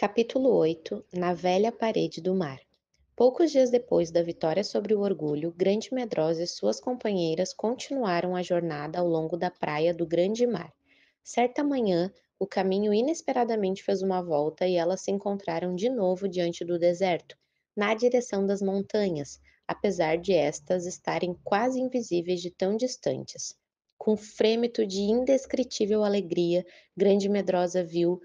Capítulo 8. Na velha parede do mar. Poucos dias depois da vitória sobre o Orgulho, Grande Medrosa e suas companheiras continuaram a jornada ao longo da praia do Grande Mar. Certa manhã, o caminho inesperadamente fez uma volta e elas se encontraram de novo diante do deserto, na direção das montanhas, apesar de estas estarem quase invisíveis de tão distantes. Com frêmito de indescritível alegria, Grande Medrosa viu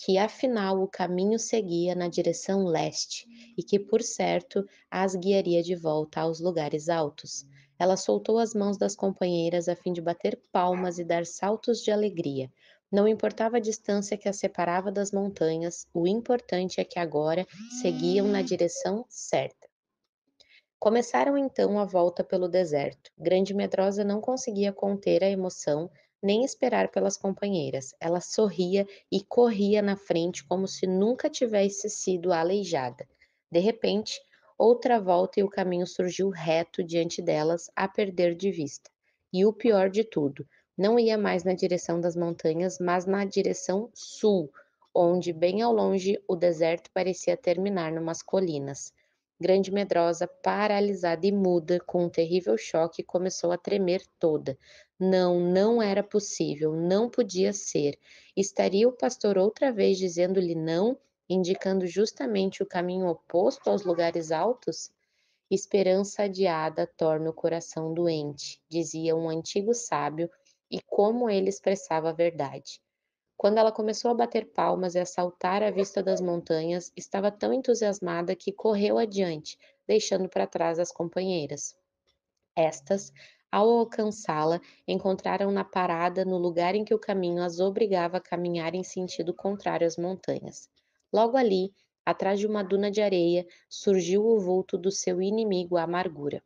que afinal o caminho seguia na direção leste e que, por certo, as guiaria de volta aos lugares altos. Ela soltou as mãos das companheiras a fim de bater palmas e dar saltos de alegria. Não importava a distância que as separava das montanhas, o importante é que agora seguiam na direção certa. Começaram então a volta pelo deserto. Grande Medrosa não conseguia conter a emoção nem esperar pelas companheiras. Ela sorria e corria na frente como se nunca tivesse sido aleijada. De repente, outra volta e o caminho surgiu reto diante delas, a perder de vista. E o pior de tudo, não ia mais na direção das montanhas, mas na direção sul, onde, bem ao longe, o deserto parecia terminar numas colinas. Grande Medrosa, paralisada e muda, com um terrível choque, começou a tremer toda. Não, não era possível, não podia ser. Estaria o pastor outra vez dizendo-lhe não, indicando justamente o caminho oposto aos lugares altos? Esperança adiada torna o coração doente, dizia um antigo sábio, e como ele expressava a verdade. Quando ela começou a bater palmas e a saltar à vista das montanhas, estava tão entusiasmada que correu adiante, deixando para trás as companheiras. Estas, ao alcançá-la, encontraram-na parada no lugar em que o caminho as obrigava a caminhar em sentido contrário às montanhas. Logo ali, atrás de uma duna de areia, surgiu o vulto do seu inimigo, a amargura.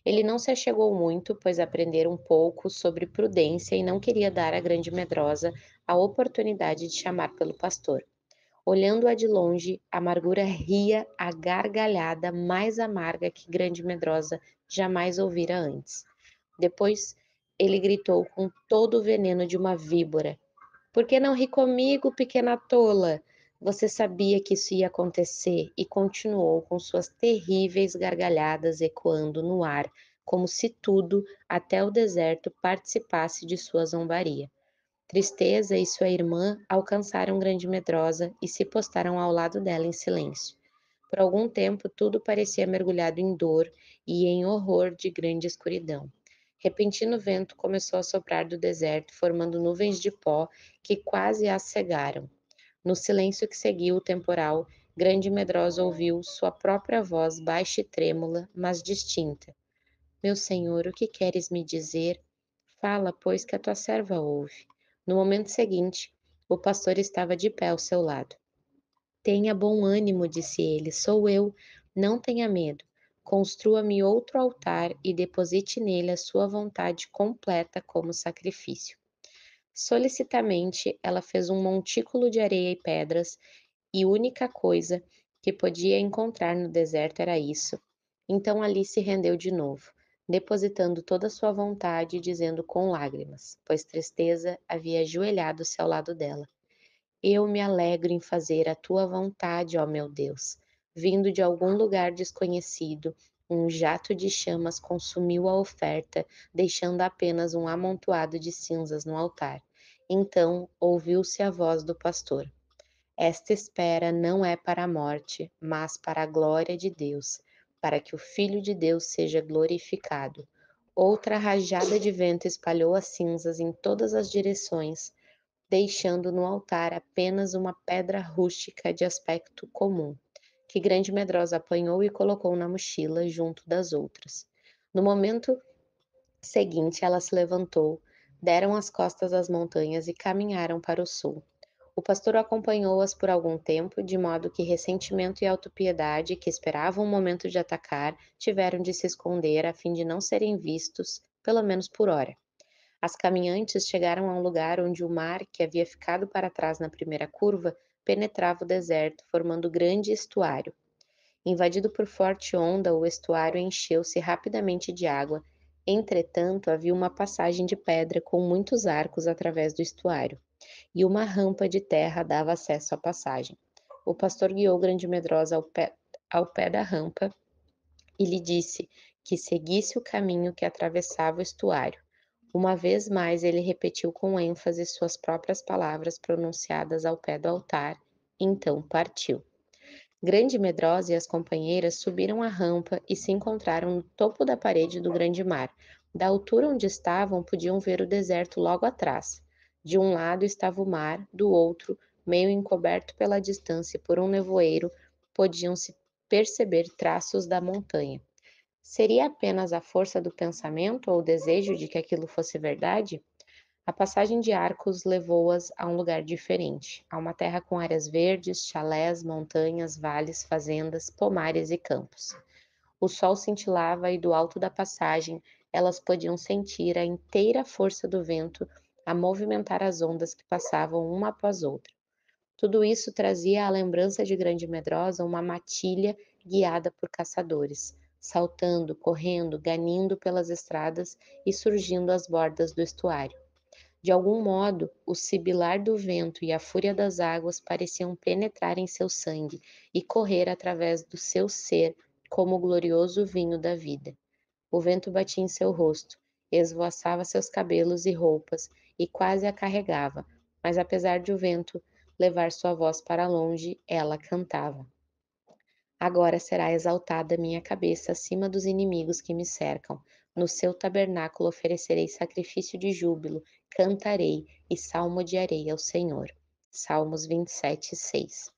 Ele não se achegou muito, pois aprendera um pouco sobre prudência e não queria dar à grande medrosa a oportunidade de chamar pelo pastor. Olhando-a de longe, Amargura ria a gargalhada mais amarga que Grande Medrosa jamais ouvira antes. Depois, ele gritou com todo o veneno de uma víbora: "Por que não ri comigo, pequena tola? Você sabia que isso ia acontecer", e continuou com suas terríveis gargalhadas ecoando no ar, como se tudo, até o deserto, participasse de sua zombaria. Tristeza e sua irmã alcançaram Grande Medrosa e se postaram ao lado dela em silêncio. Por algum tempo tudo parecia mergulhado em dor e em horror de grande escuridão. Repentino vento começou a soprar do deserto, formando nuvens de pó que quase as cegaram. No silêncio que seguiu o temporal, Grande Medrosa ouviu sua própria voz baixa e trêmula, mas distinta. Meu senhor, o que queres me dizer? Fala, pois, que a tua serva ouve. No momento seguinte, o pastor estava de pé ao seu lado. Tenha bom ânimo, disse ele, sou eu. Não tenha medo. Construa-me outro altar e deposite nele a sua vontade completa como sacrifício. Solicitamente, ela fez um montículo de areia e pedras, e única coisa que podia encontrar no deserto era isso. Então ali se rendeu de novo, depositando toda a sua vontade e dizendo com lágrimas, pois tristeza havia ajoelhado-se ao lado dela: Eu me alegro em fazer a tua vontade, ó meu Deus. Vindo de algum lugar desconhecido, um jato de chamas consumiu a oferta, deixando apenas um amontoado de cinzas no altar. Então ouviu-se a voz do pastor. Esta espera não é para a morte, mas para a glória de Deus, para que o Filho de Deus seja glorificado. Outra rajada de vento espalhou as cinzas em todas as direções, deixando no altar apenas uma pedra rústica de aspecto comum, que Grande Medrosa apanhou e colocou na mochila junto das outras. No momento seguinte, ela se levantou, deram as costas às montanhas e caminharam para o sul. O pastor acompanhou-as por algum tempo, de modo que ressentimento e autopiedade, que esperavam o momento de atacar, tiveram de se esconder a fim de não serem vistos, pelo menos por hora. As caminhantes chegaram a um lugar onde o mar, que havia ficado para trás na primeira curva, penetrava o deserto, formando grande estuário. Invadido por forte onda, o estuário encheu-se rapidamente de água. Entretanto, havia uma passagem de pedra com muitos arcos através do estuário, e uma rampa de terra dava acesso à passagem. O pastor guiou Grande Medrosa ao pé da rampa e lhe disse que seguisse o caminho que atravessava o estuário. Uma vez mais ele repetiu com ênfase suas próprias palavras pronunciadas ao pé do altar, então partiu. Grande Medrosa e as companheiras subiram a rampa e se encontraram no topo da parede do grande mar. Da altura onde estavam, podiam ver o deserto logo atrás. De um lado estava o mar, do outro, meio encoberto pela distância por um nevoeiro, podiam-se perceber traços da montanha. Seria apenas a força do pensamento ou o desejo de que aquilo fosse verdade? A passagem de Arcos levou-as a um lugar diferente, a uma terra com áreas verdes, chalés, montanhas, vales, fazendas, pomares e campos. O sol cintilava e do alto da passagem elas podiam sentir a inteira força do vento a movimentar as ondas que passavam uma após outra. Tudo isso trazia à lembrança de Grande Medrosa uma matilha guiada por caçadores, saltando, correndo, ganindo pelas estradas e surgindo às bordas do estuário. De algum modo, o sibilar do vento e a fúria das águas pareciam penetrar em seu sangue e correr através do seu ser como o glorioso vinho da vida. O vento batia em seu rosto, esvoaçava seus cabelos e roupas e quase a carregava, mas apesar de o vento levar sua voz para longe, ela cantava. Agora será exaltada minha cabeça acima dos inimigos que me cercam. No seu tabernáculo oferecerei sacrifício de júbilo, cantarei e salmodiarei ao Senhor. Salmos 27, 6.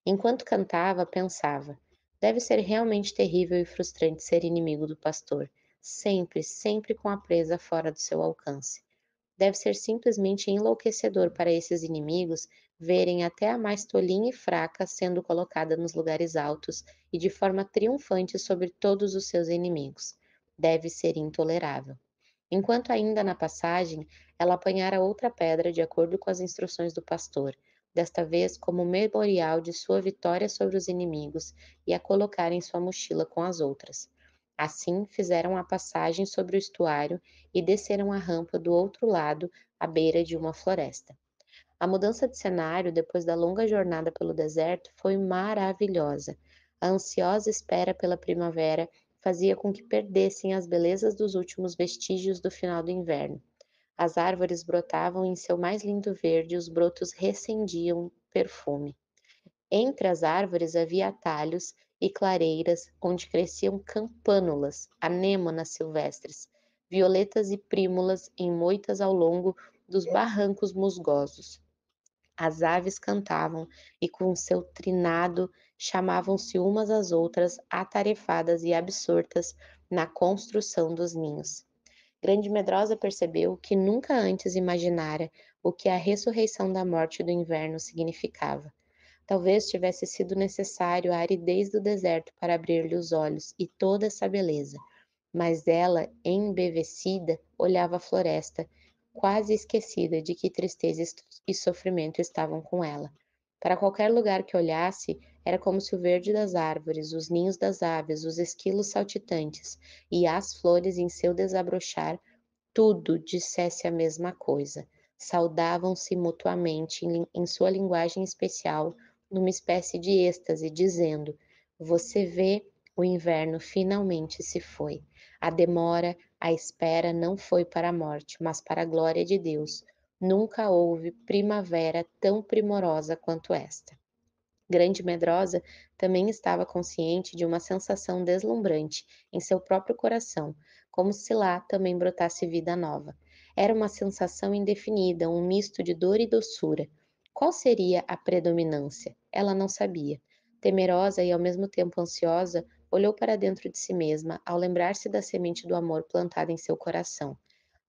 Enquanto cantava, pensava: deve ser realmente terrível e frustrante ser inimigo do pastor, sempre, sempre com a presa fora do seu alcance. Deve ser simplesmente enlouquecedor para esses inimigos verem até a mais tolinha e fraca sendo colocada nos lugares altos e de forma triunfante sobre todos os seus inimigos. Deve ser intolerável. Enquanto ainda na passagem, ela apanhara outra pedra de acordo com as instruções do pastor, desta vez como memorial de sua vitória sobre os inimigos, e a colocara em sua mochila com as outras. Assim, fizeram a passagem sobre o estuário e desceram a rampa do outro lado, à beira de uma floresta. A mudança de cenário depois da longa jornada pelo deserto foi maravilhosa. A ansiosa espera pela primavera fazia com que perdessem as belezas dos últimos vestígios do final do inverno. As árvores brotavam em seu mais lindo verde e os brotos recendiam perfume. Entre as árvores havia atalhos e clareiras onde cresciam campânulas, anêmonas silvestres, violetas e prímulas em moitas ao longo dos barrancos musgosos. As aves cantavam e com seu trinado chamavam-se umas às outras, atarefadas e absortas na construção dos ninhos. Grande Medrosa percebeu que nunca antes imaginara o que a ressurreição da morte do inverno significava. Talvez tivesse sido necessário a aridez do deserto para abrir-lhe os olhos e toda essa beleza, mas ela, embevecida, olhava a floresta, quase esquecida de que tristeza e sofrimento estavam com ela. Para qualquer lugar que olhasse, era como se o verde das árvores, os ninhos das aves, os esquilos saltitantes e as flores em seu desabrochar, tudo dissesse a mesma coisa. Saudavam-se mutuamente em sua linguagem especial, numa espécie de êxtase, dizendo: você vê, o inverno finalmente se foi. A demora, a espera não foi para a morte, mas para a glória de Deus. Nunca houve primavera tão primorosa quanto esta. Grande Medrosa também estava consciente de uma sensação deslumbrante em seu próprio coração, como se lá também brotasse vida nova. Era uma sensação indefinida, um misto de dor e doçura. Qual seria a predominância? Ela não sabia. Temerosa e ao mesmo tempo ansiosa, olhou para dentro de si mesma ao lembrar-se da semente do amor plantada em seu coração.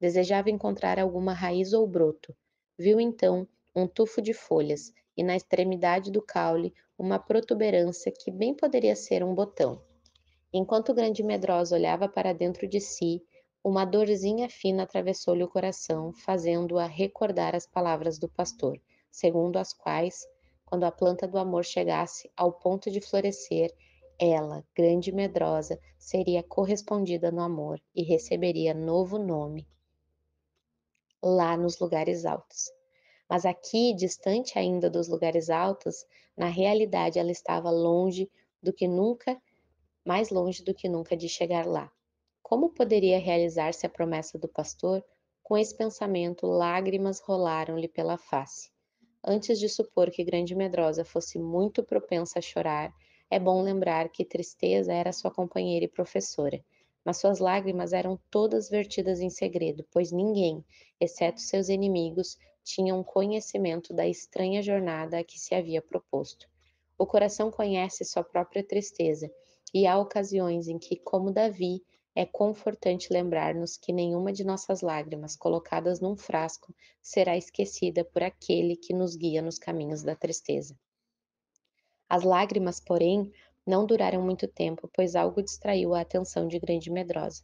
Desejava encontrar alguma raiz ou broto. Viu então um tufo de folhas e na extremidade do caule uma protuberância que bem poderia ser um botão. Enquanto o grande medrosa olhava para dentro de si, uma dorzinha fina atravessou-lhe o coração, fazendo-a recordar as palavras do pastor, segundo as quais, quando a planta do amor chegasse ao ponto de florescer, ela, grande medrosa, seria correspondida no amor e receberia novo nome lá nos lugares altos. Mas aqui, distante ainda dos lugares altos, na realidade ela estava longe do que nunca, mais longe do que nunca de chegar lá. Como poderia realizar-se a promessa do pastor? Com esse pensamento, lágrimas rolaram-lhe pela face. Antes de supor que Grande Medrosa fosse muito propensa a chorar, é bom lembrar que Tristeza era sua companheira e professora, mas suas lágrimas eram todas vertidas em segredo, pois ninguém, exceto seus inimigos, tinham conhecimento da estranha jornada a que se havia proposto. O coração conhece sua própria tristeza, e há ocasiões em que, como Davi, é confortante lembrar-nos que nenhuma de nossas lágrimas colocadas num frasco será esquecida por aquele que nos guia nos caminhos da tristeza. As lágrimas, porém, não duraram muito tempo, pois algo distraiu a atenção de Grande Medrosa.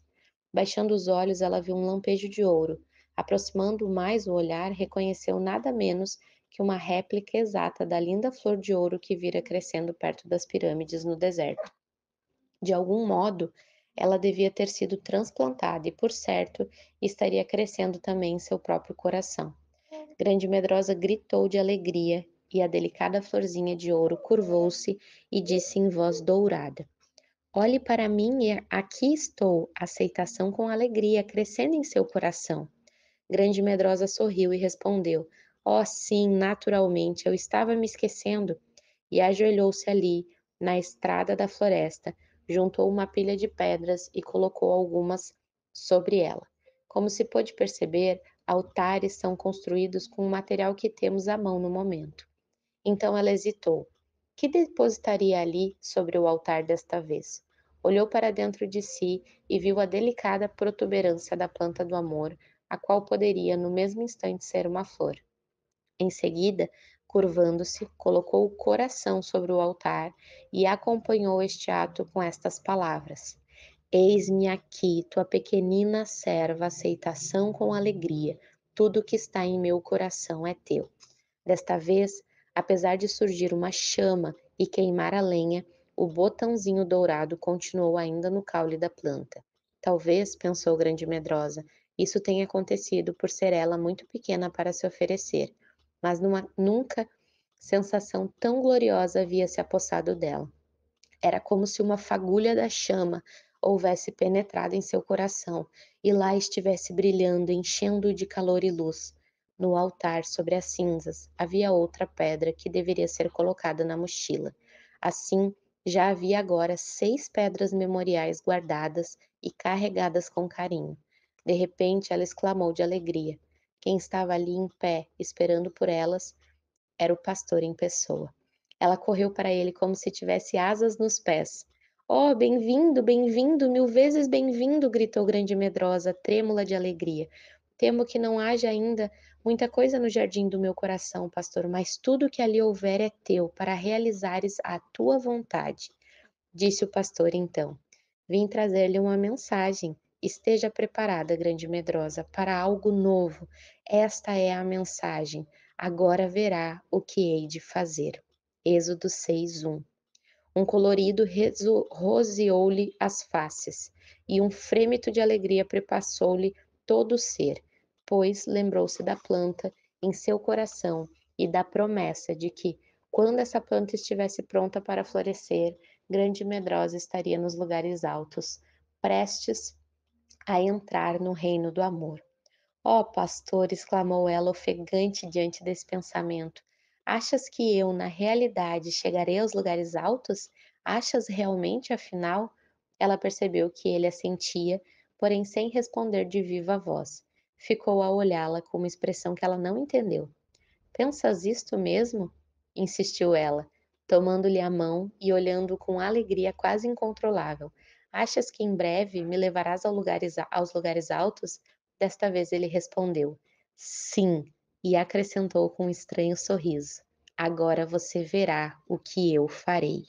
Baixando os olhos, ela viu um lampejo de ouro. Aproximando mais o olhar, reconheceu nada menos que uma réplica exata da linda flor de ouro que vira crescendo perto das pirâmides no deserto. De algum modo, ela devia ter sido transplantada e, por certo, estaria crescendo também em seu próprio coração. Grande Medrosa gritou de alegria e a delicada florzinha de ouro curvou-se e disse em voz dourada: Olhe para mim e aqui estou, aceitação com alegria crescendo em seu coração. Grande Medrosa sorriu e respondeu: Oh, sim, naturalmente, eu estava me esquecendo. E ajoelhou-se ali, na estrada da floresta, juntou uma pilha de pedras e colocou algumas sobre ela. Como se pôde perceber, altares são construídos com o material que temos à mão no momento. Então ela hesitou. Que depositaria ali sobre o altar desta vez? Olhou para dentro de si e viu a delicada protuberância da planta do amor, a qual poderia no mesmo instante ser uma flor. Em seguida, curvando-se, colocou o coração sobre o altar e acompanhou este ato com estas palavras: Eis-me aqui, tua pequenina serva, aceitação com alegria. Tudo que está em meu coração é teu. Desta vez, apesar de surgir uma chama e queimar a lenha, o botãozinho dourado continuou ainda no caule da planta. Talvez, pensou Grande Medrosa, isso tenha acontecido por ser ela muito pequena para se oferecer, mas nunca sensação tão gloriosa havia se apossado dela. Era como se uma fagulha da chama houvesse penetrado em seu coração e lá estivesse brilhando, enchendo-o de calor e luz. No altar, sobre as cinzas, havia outra pedra que deveria ser colocada na mochila. Assim, já havia agora 6 pedras memoriais guardadas e carregadas com carinho. De repente, ela exclamou de alegria. Quem estava ali em pé, esperando por elas, era o pastor em pessoa. Ela correu para ele como se tivesse asas nos pés. Oh, bem-vindo, bem-vindo, 1000 vezes bem-vindo! Gritou Grande Medrosa, trêmula de alegria. Temo que não haja ainda muita coisa no jardim do meu coração, pastor, mas tudo que ali houver é teu, para realizares a tua vontade. Disse o pastor então. Vim trazer-lhe uma mensagem. Esteja preparada, Grande Medrosa, para algo novo. Esta é a mensagem. Agora verá o que hei de fazer. Êxodo 6:1. Um colorido roseou-lhe as faces, e um frêmito de alegria perpassou-lhe todo o ser, pois lembrou-se da planta em seu coração e da promessa de que, quando essa planta estivesse pronta para florescer, Grande Medrosa estaria nos lugares altos, prestes a entrar no reino do amor. Ó pastor, exclamou ela, ofegante diante desse pensamento, achas que eu, na realidade, chegarei aos lugares altos? Achas realmente, afinal? Ela percebeu que ele assentia, porém sem responder de viva voz. Ficou a olhá-la com uma expressão que ela não entendeu. Pensas isto mesmo? Insistiu ela, tomando-lhe a mão e olhando com alegria quase incontrolável. Achas que em breve me levarás aos lugares altos? Desta vez ele respondeu: Sim, e acrescentou com um estranho sorriso: Agora você verá o que eu farei.